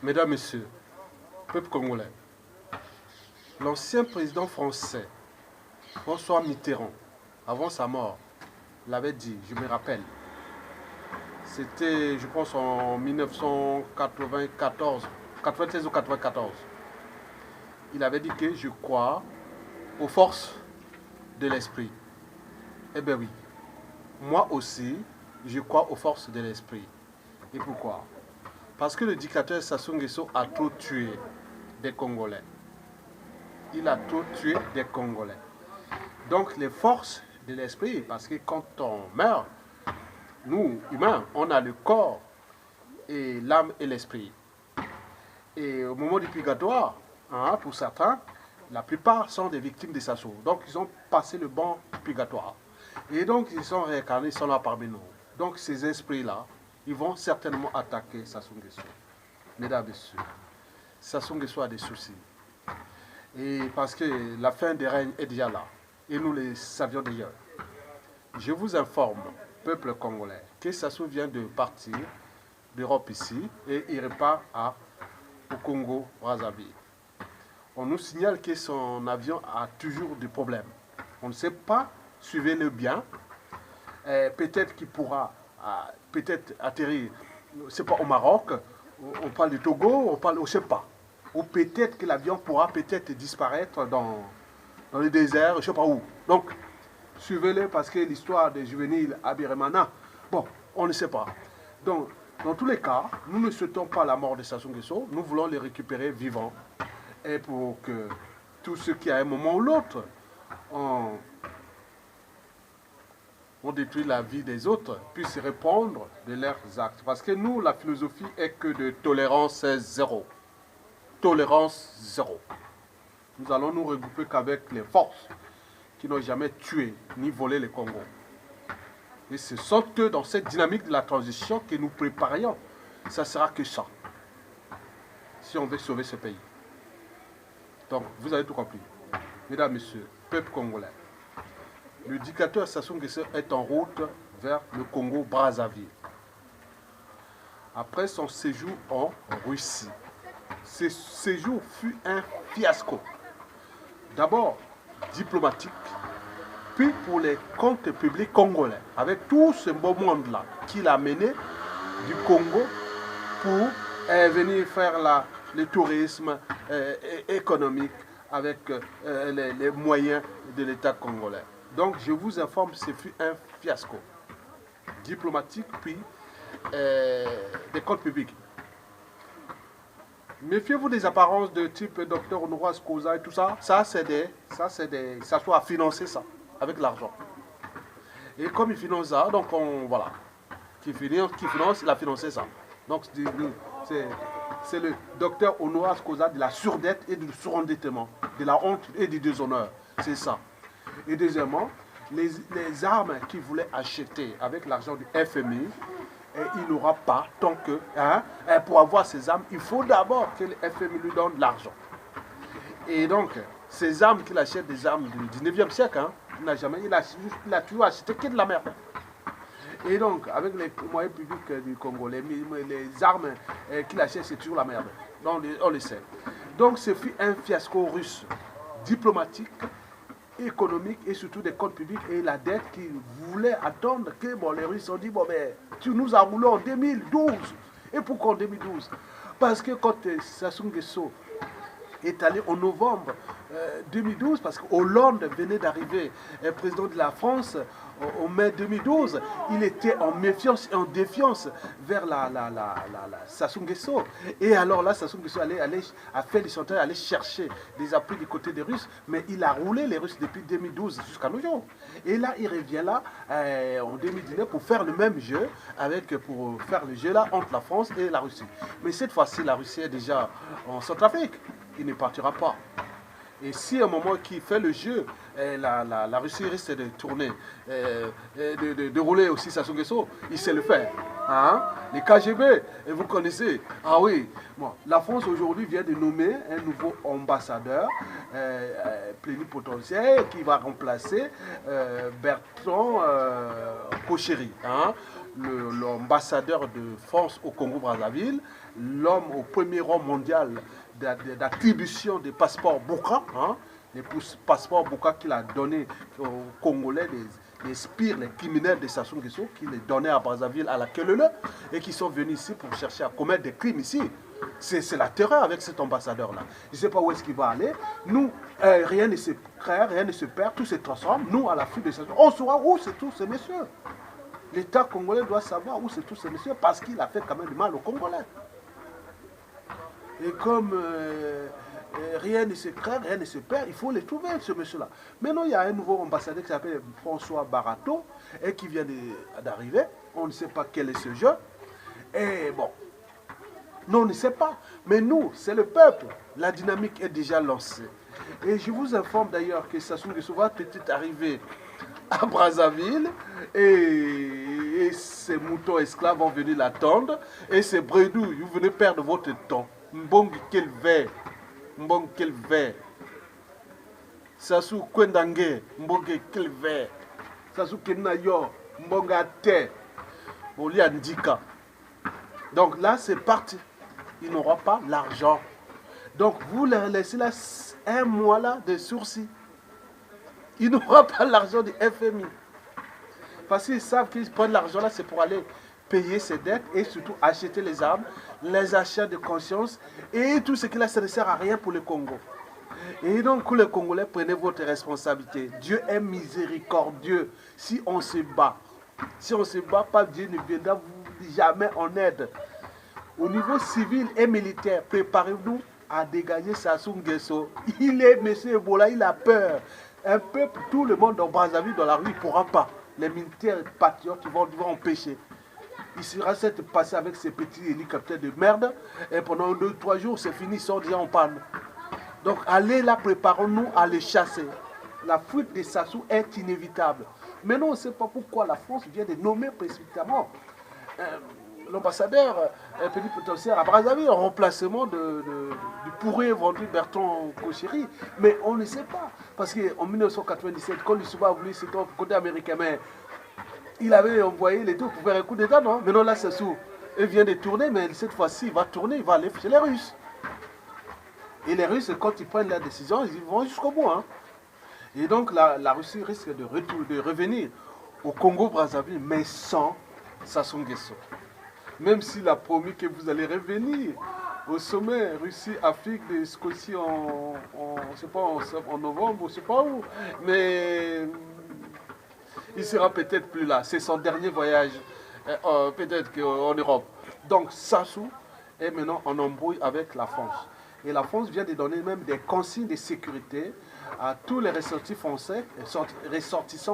Mesdames, Messieurs, peuple congolais, l'ancien président français, François Mitterrand, avant sa mort, l'avait dit, je me rappelle, c'était, je pense, en 1994, 96 ou 94. Il avait dit que je crois aux forces de l'esprit. Eh bien oui, moi aussi, je crois aux forces de l'esprit. Et pourquoi? Parce que le dictateur Sassou Nguesso a trop tué des Congolais. Il a trop tué des Congolais. Donc les forces de l'esprit, parce que quand on meurt, nous, humains, on a le corps et l'âme et l'esprit. Et au moment du purgatoire, hein, pour certains, la plupart sont des victimes de Sassou. Donc ils ont passé le bon purgatoire. Et donc ils sont réincarnés, ils sont là parmi nous. Donc ces esprits-là, ils vont certainement attaquer Sassou Nguesso. Mesdames et messieurs, Sassou Nguesso a des soucis. Et parce que la fin des règnes est déjà là. Et nous le savions d'ailleurs. Je vous informe, peuple congolais, que Sassou vient de partir d'Europe ici et il repart au Congo-Brazzaville. On nous signale que son avion a toujours des problèmes. On ne sait pas, suivez-le bien. Peut-être qu'il pourra peut-être atterrir, c'est pas au Maroc, on parle du Togo, on parle, je ne sais pas. Ou peut-être que l'avion pourra peut-être disparaître dans le désert, je ne sais pas où. Donc, suivez-le parce que l'histoire des juvéniles à Biremana, bon, on ne sait pas. Donc, dans tous les cas, nous ne souhaitons pas la mort de Sassou Nguesso, nous voulons les récupérer vivants. Et pour que tous ceux qui, à un moment ou l'autre, ont détruit la vie des autres, puissent répondre de leurs actes. Parce que nous, la philosophie est que de tolérance zéro. Tolérance zéro. Nous allons nous regrouper qu'avec les forces qui n'ont jamais tué ni volé le Congo. Et ce sont eux, dans cette dynamique de la transition, que nous préparions. Ça sera que ça. Si on veut sauver ce pays. Donc, vous avez tout compris. Mesdames, Messieurs, peuple congolais, le dictateur Sassou Nguesso est en route vers le Congo-Brazzaville. Après son séjour en Russie, ce séjour fut un fiasco. D'abord diplomatique, puis pour les comptes publics congolais, avec tout ce beau monde-là qu'il a mené du Congo pour venir faire le tourisme économique avec les moyens de l'État congolais. Donc je vous informe, ce fut un fiasco diplomatique, puis des comptes publics. Méfiez-vous des apparences de type docteur Honoras Causa et tout ça. Ça soit à financer ça avec l'argent. Et comme il finance ça, donc voilà. Qui finance, il a financé ça. Donc c'est le docteur Honoras Causa de la surdette et du surendettement, de la honte et du déshonneur. C'est ça. Et deuxièmement, les armes qu'il voulait acheter avec l'argent du FMI, il n'aura pas tant que, pour avoir ces armes, il faut d'abord que le FMI lui donne l'argent. Et donc, ces armes qu'il achète, des armes du 19e siècle, il a toujours acheté que de la merde. Et donc, avec les moyens publics du Congo, les armes qu'il achète, c'est toujours la merde. Donc, on le sait. Donc, ce fut un fiasco russe, diplomatique, économique et surtout des comptes publics et la dette qu'ils voulaient attendre que les Russes ont dit, tu nous as roulé en 2012. Et pourquoi en 2012? Parce que quand Sassou Nguesso est allé en novembre 2012, parce que Hollande venait d'arriver, président de la France, en mai 2012, il était en méfiance et en défiance vers Sassou Nguesso. Et alors là, Sassou Nguesso a fait des chantages, aller chercher des appuis du côté des Russes, mais il a roulé les Russes depuis 2012 jusqu'à nos jours. Et là, il revient là, en 2019, pour faire le même jeu, pour faire le jeu là entre la France et la Russie. Mais cette fois-ci, la Russie est déjà en Centrafrique. Il ne partira pas. Et si à un moment qu'il fait le jeu, la Russie risque de tourner, de rouler aussi Sassou Nguesso, il sait le faire. Hein? Les KGB, vous connaissez. Ah oui, bon, la France aujourd'hui vient de nommer un nouveau ambassadeur plénipotentiaire qui va remplacer Bertrand Koucheri. Hein? l'ambassadeur de France au Congo-Brazzaville, l'homme au premier rang mondial d'attribution des passeports Bouka, hein, les passeports Bouka qu'il a donné aux Congolais, les spires, les criminels de Sassou Nguesso, qui les donnaient à Brazzaville, à la Kelele, et qui sont venus ici pour chercher à commettre des crimes ici. C'est la terreur avec cet ambassadeur-là. Je ne sais pas où est-ce qu'il va aller. Nous, rien ne se crée, rien ne se perd, tout se transforme. Nous, à la fin de Sassou, on saura où c'est tous ces messieurs. L'État congolais doit savoir où c'est tous ces messieurs parce qu'il a fait quand même du mal aux Congolais. Et comme rien ne se crée, rien ne se perd, il faut les trouver, ce monsieur-là. Maintenant, il y a un nouveau ambassadeur qui s'appelle François Barato et qui vient d'arriver. On ne sait pas quel est ce jeu. Et bon, non, on ne sait pas. Mais nous, c'est le peuple. La dynamique est déjà lancée. Et je vous informe d'ailleurs que Sassou Nguesso va peut-être arriver à Brazzaville et ces moutons esclaves vont venir l'attendre. Et ces bredouilles, vous venez perdre votre temps. Mbong quel verre. Mbong quel verre. Sassou Kwendange, Mbong quel verre. Sassou Kenayo, Mbong Ate. Boli Andika. Donc là, c'est parti. Il n'aura pas l'argent. Donc vous leur laissez là un mois là de sursis. Il n'aura pas l'argent du FMI. Parce qu'ils savent qu'ils prennent l'argent là, c'est pour aller payer ses dettes et surtout acheter les armes, les achats de conscience et tout ce qui là, ça ne sert à rien pour le Congo. Et donc, les Congolais, prenez votre responsabilité. Dieu est miséricordieux si on se bat. Si on ne se bat pas, Dieu ne viendra vous jamais en aide. Au niveau civil et militaire, préparez-nous à dégager Sassou Nguesso. Il est, monsieur Ebola, il a peur. Un peuple, tout le monde dans Brazzaville, dans la rue, il ne pourra pas. Les militaires patriotes vont empêcher. Il sera cette passé avec ces petits hélicoptères de merde. Et pendant 2-3 jours, c'est fini, ils sont déjà en panne. Donc allez là, préparons-nous à les chasser. La fuite de Sassou est inévitable. Mais non, on ne sait pas pourquoi la France vient de nommer précipitamment l'ambassadeur plénipotentiaire à Brazzaville en remplacement du pourri vendu Bertrand Kouchiri. Mais on ne sait pas. Parce qu'en 1997, quand Lissouba a voulu se côté américain, mais il avait envoyé les deux pour faire un coup d'État, non? Maintenant là, Sassou, il vient de tourner, mais cette fois-ci, il va tourner, il va aller chez les Russes. Et les Russes, quand ils prennent la décision, ils vont jusqu'au bout. Hein. Et donc la Russie risque de revenir au Congo-Brazzaville, mais sans Sassou Nguesso. Même s'il a promis que vous allez revenir au sommet Russie-Afrique de Scotie je sais pas, en novembre, je ne sais pas où. Mais il sera peut-être plus là. C'est son dernier voyage, peut-être en Europe. Donc Sassou est maintenant en embrouille avec la France. Et la France vient de donner même des consignes de sécurité à tous les ressortissants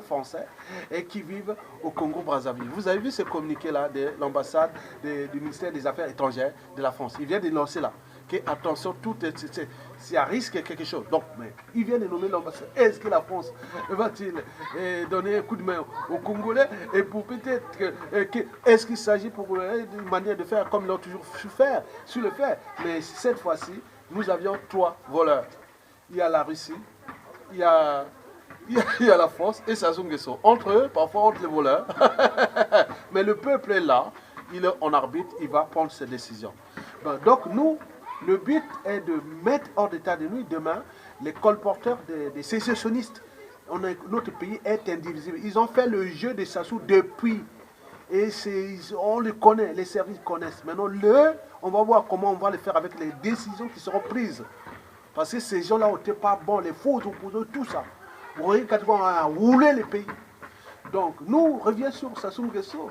français et qui vivent au Congo-Brazzaville. Vous avez vu ce communiqué-là de l'ambassade du ministère des Affaires étrangères de la France. Il vient de lancer là. Que, attention, s'il y a risque quelque chose. Donc, mais il vient de nommer l'ambassade. Est-ce que la France va-t-il donner un coup de main aux Congolais? Et pour peut-être est-ce qu'il s'agit pour d'une manière de faire comme ils l'ont toujours su le faire? Mais cette fois-ci, nous avions 3 voleurs. Il y a la Russie, il y a la France et Sassou Nguesso. Entre eux, parfois entre les voleurs. Mais le peuple est là, il est en arbitre, il va prendre ses décisions. Donc nous, le but est de mettre hors d'état de nuit demain les colporteurs des sécessionnistes. Notre pays est indivisible. Ils ont fait le jeu de Sassou depuis. Et on le connaît, les services connaissent. Maintenant, on va voir comment on va le faire avec les décisions qui seront prises. Parce que ces gens-là n'étaient pas bons, les faux opposants, tout ça. Vous voyez quand on a roulé les pays. Donc, nous, revenons sur Sassou Nguesso.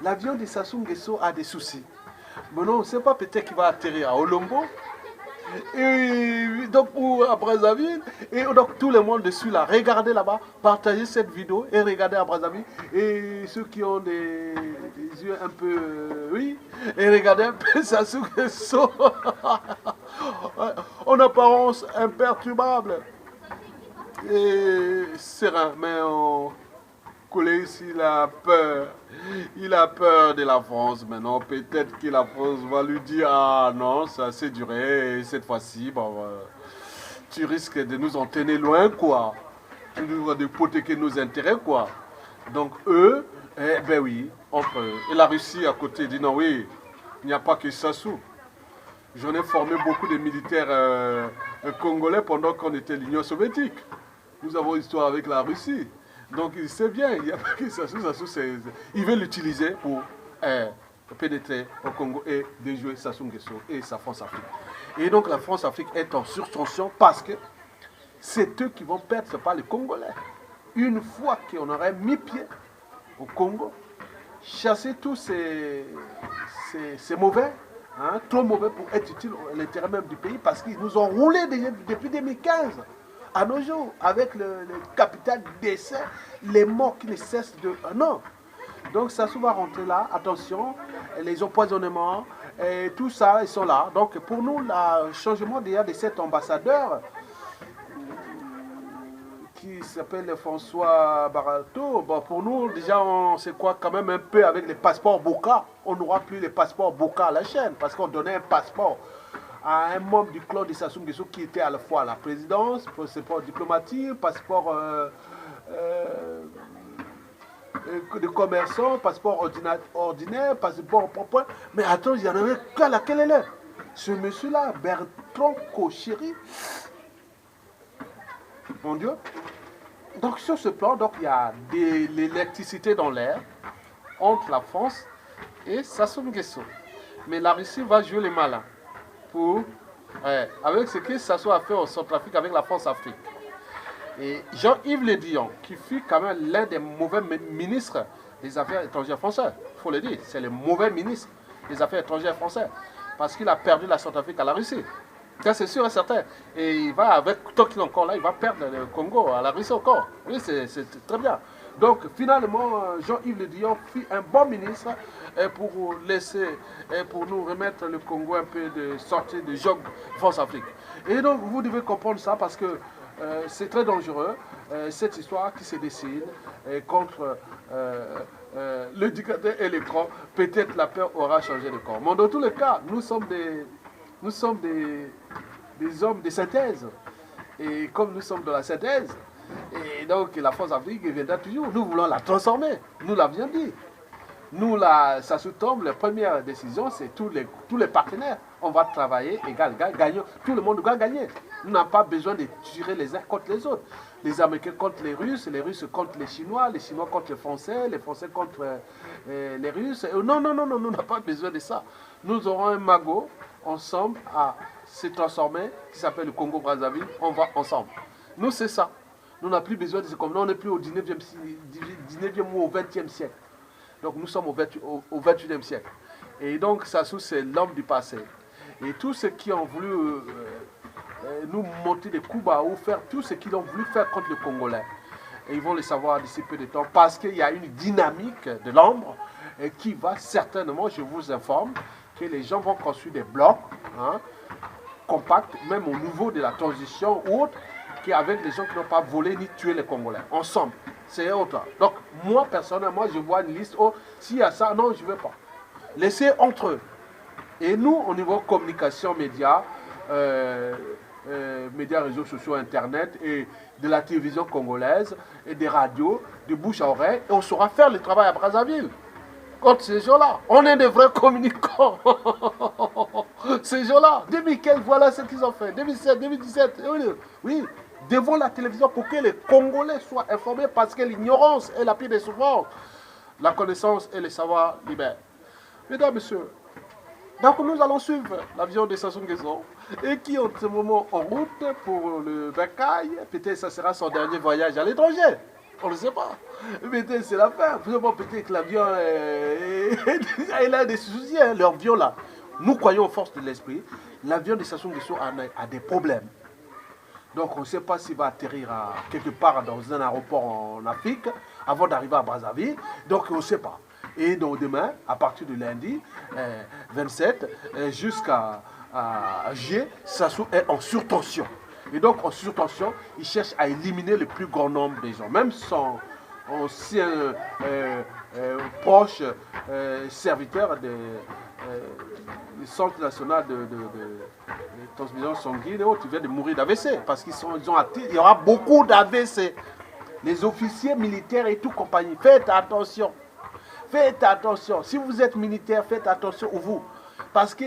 L'avion de Sassou Nguesso a des soucis. Maintenant, on ne sait pas, peut-être qu'il va atterrir à Olombo. Et donc, ou à Brazzaville. Et donc, tout le monde dessus là, regardez là-bas, partagez cette vidéo et regardez à Brazzaville. Et ceux qui ont des yeux un peu, oui, et regardez un peu Sassou Nguesso. En apparence imperturbable et serein, mais collé ici, il a peur. Il a peur de la France maintenant. Peut-être que la France va lui dire: ah non, ça c'est duré. Et cette fois-ci, tu risques de nous en tenir loin, quoi. Tu nous vas hypothéquer nos intérêts, quoi. Donc eux, ben oui, et la Russie à côté dit non, oui, il n'y a pas que Sassou. J'en ai formé beaucoup de militaires congolais pendant qu'on était l'Union soviétique. Nous avons une histoire avec la Russie. Donc il sait bien, il n'y a pas que Sassou. Il veut l'utiliser pour pénétrer au Congo et déjouer Sassou Nguesso et sa France-Afrique. Et donc la France-Afrique est en surtension parce que c'est eux qui vont perdre, ce n'est pas les Congolais. Une fois qu'on aurait mis pied au Congo, chasser tous ces mauvais, hein, trop mauvais pour être utile à l'intérêt même du pays, parce qu'ils nous ont roulé depuis 2015 à nos jours, avec le capital décès, les morts qui ne cessent de... non. Donc ça va rentrer là, attention, les empoisonnements, et tout ça, ils sont là. Donc pour nous, le changement déjà de cet ambassadeur, qui s'appelle François Barato, bon, pour nous, déjà, on sait quoi, quand même un peu avec les passeports Boka. On n'aura plus les passeports Boka à la chaîne, parce qu'on donnait un passeport à un membre du clan de Sassou Nguesso qui était à la fois à la présidence, passeport diplomatique, passeport de commerçant, passeport ordinaire, passeport propre. Mais attends, il y en avait qu'à laquelle elle est. Ce monsieur-là, Bertrand Kochiri, mon Dieu. Donc sur ce plan, donc, il y a de l'électricité dans l'air entre la France et Sassou Nguesso. Mais la Russie va jouer les malins pour, avec ce que Sassou a fait en Centrafrique avec la France-Afrique. Et Jean-Yves Le Drian, qui fut quand même l'un des mauvais ministres des Affaires étrangères français, il faut le dire, c'est le mauvais ministre des Affaires étrangères français, parce qu'il a perdu la Centrafrique à la Russie. Ça, c'est sûr et certain. Et il va, avec tant qu'il est encore là, il va perdre le Congo à la Russie encore. Oui, c'est très bien. Donc, finalement, Jean-Yves Le Drian fut un bon ministre pour laisser, pour nous remettre le Congo un peu de sortie de joug France-Afrique. Et donc, vous devez comprendre ça parce que c'est très dangereux, cette histoire qui se dessine contre le dictateur et l'écran. Peut-être la peur aura changé de camp. Mais dans tous les cas, nous sommes des hommes de synthèse. Et comme nous sommes dans la synthèse, et donc la France-Afrique viendra toujours. Nous voulons la transformer. Nous l'avions dit. Nous, là, ça se tombe, la première décision, c'est tous les partenaires. On va travailler égal, gagnant. Tout le monde doit gagner. Nous n'avons pas besoin de tirer les uns contre les autres. Les Américains contre les Russes contre les Chinois contre les Français contre les Russes. Non, nous n'avons pas besoin de ça. Nous aurons un magot ensemble à se transformer, qui s'appelle le Congo-Brazzaville. On va ensemble. Nous, c'est ça. Nous n'avons plus besoin de ce comme on n'est plus au 19e ou au 20e siècle. Donc nous sommes au 21e siècle. Et donc Sassou, c'est l'homme du passé. Et tous ceux qui ont voulu nous monter des coups bas ou faire tout ce qu'ils ont voulu faire contre les Congolais, et ils vont le savoir d'ici peu de temps parce qu'il y a une dynamique de l'ombre qui va certainement, je vous informe, que les gens vont construire des blocs compacts, même au niveau de la transition ou autre, qu'avec les gens qui n'ont pas volé ni tué les Congolais, ensemble. C'est autre. Donc, moi, personnellement, je vois une liste. Oh, s'il y a ça, non, je ne veux pas. Laissez entre eux. Et nous, au niveau communication, médias, médias, réseaux sociaux, Internet, et de la télévision congolaise, et des radios, de bouche à oreille, et on saura faire le travail à Brazzaville. Contre ces gens-là, on est des vrais communicants. Ces gens-là, 2015, voilà ce qu'ils ont fait. 2007, 2017, oui. Devant la télévision pour que les Congolais soient informés parce que l'ignorance est la pire des souffrances. La connaissance et le savoir libèrent. Mesdames, Messieurs, donc nous allons suivre l'avion de Sassou Nguesso et qui est en ce moment en route pour le Bercail. Peut-être que ce sera son dernier voyage à l'étranger. On ne le sait pas. Peut-être c'est la fin. Peut-être que l'avion il a des soucis, l'avion là. Nous croyons aux forces de l'esprit. L'avion de Sassou Nguesso a des problèmes. Donc on ne sait pas s'il va atterrir quelque part dans un aéroport en Afrique avant d'arriver à Brazzaville. Donc on ne sait pas. Et donc demain, à partir de lundi 27 jusqu'à juillet, Sassou est en surtension. Et donc en surtension, il cherche à éliminer le plus grand nombre de gens. Même son ancien proche serviteur du Centre national de transmission sanguine, tu viens de mourir d'AVC parce qu'il y aura beaucoup d'AVC. Les officiers militaires et tout compagnie, faites attention. Faites attention. Si vous êtes militaire, faites attention vous. Parce que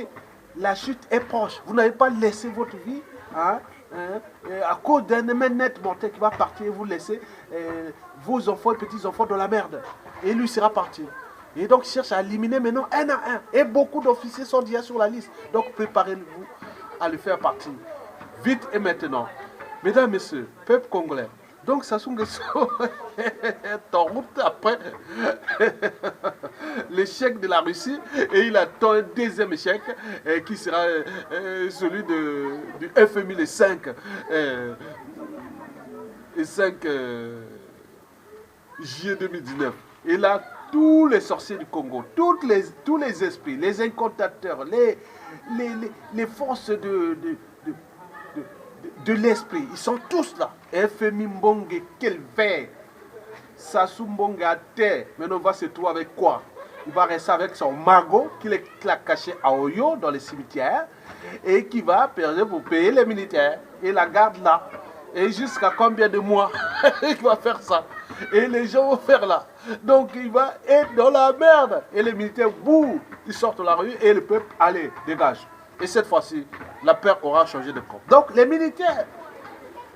la chute est proche. Vous n'avez pas laissé votre vie à cause d'un net mortel qui va partir et vous laisser vos enfants et petits-enfants dans la merde. Et lui sera parti. Et donc, il cherche à éliminer maintenant un à un. Et beaucoup d'officiers sont déjà sur la liste. Donc, préparez-vous à le faire partir. Vite et maintenant. Mesdames, Messieurs, peuple congolais. Donc, Sassou Nguesso est en route après l'échec de la Russie. Et il attend un deuxième échec qui sera celui du FMI le 5. Le 5 juillet 2019. Et là, tous les sorciers du Congo, tous les esprits, les incantateurs, les forces de l'esprit, ils sont tous là. FMI Mbongue, quel verre. Sassou Mbongue à terre. Maintenant, on va se trouver avec quoi? Il va rester avec son magot qu'il a caché à Oyo dans les cimetières et qui va perder pour payer les militaires. Et la garde là. Et jusqu'à combien de mois il va faire ça? Et les gens vont faire là. Donc il va être dans la merde. Et les militaires, bouh, ils sortent de la rue et le peuple, allez, dégage. Et cette fois-ci, la peur aura changé de camp. Donc les militaires,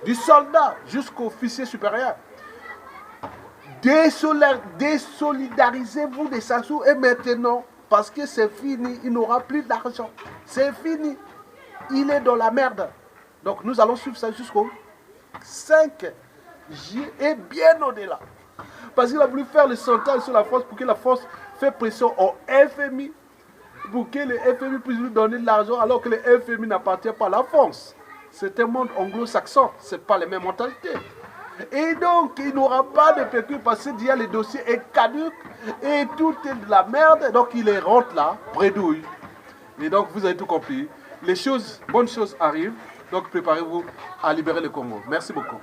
du soldat jusqu'au officier supérieur, désolidarisez-vous de Sassou et maintenant, parce que c'est fini, il n'aura plus d'argent. C'est fini. Il est dans la merde. Donc nous allons suivre ça jusqu'au 5 juillet et bien au-delà. Parce qu'il a voulu faire le chantage sur la France pour que la France fasse pression au FMI. Pour que le FMI puisse lui donner de l'argent alors que le FMI n'appartient pas à la France. C'est un monde anglo-saxon, ce n'est pas les mêmes mentalités. Et donc, il n'aura pas de PQ parce que déjà le dossier est caduc et tout est de la merde. Donc, il est rentre là, bredouille. Et donc, vous avez tout compris. Les choses, bonnes choses arrivent. Donc, préparez-vous à libérer le Congo. Merci beaucoup.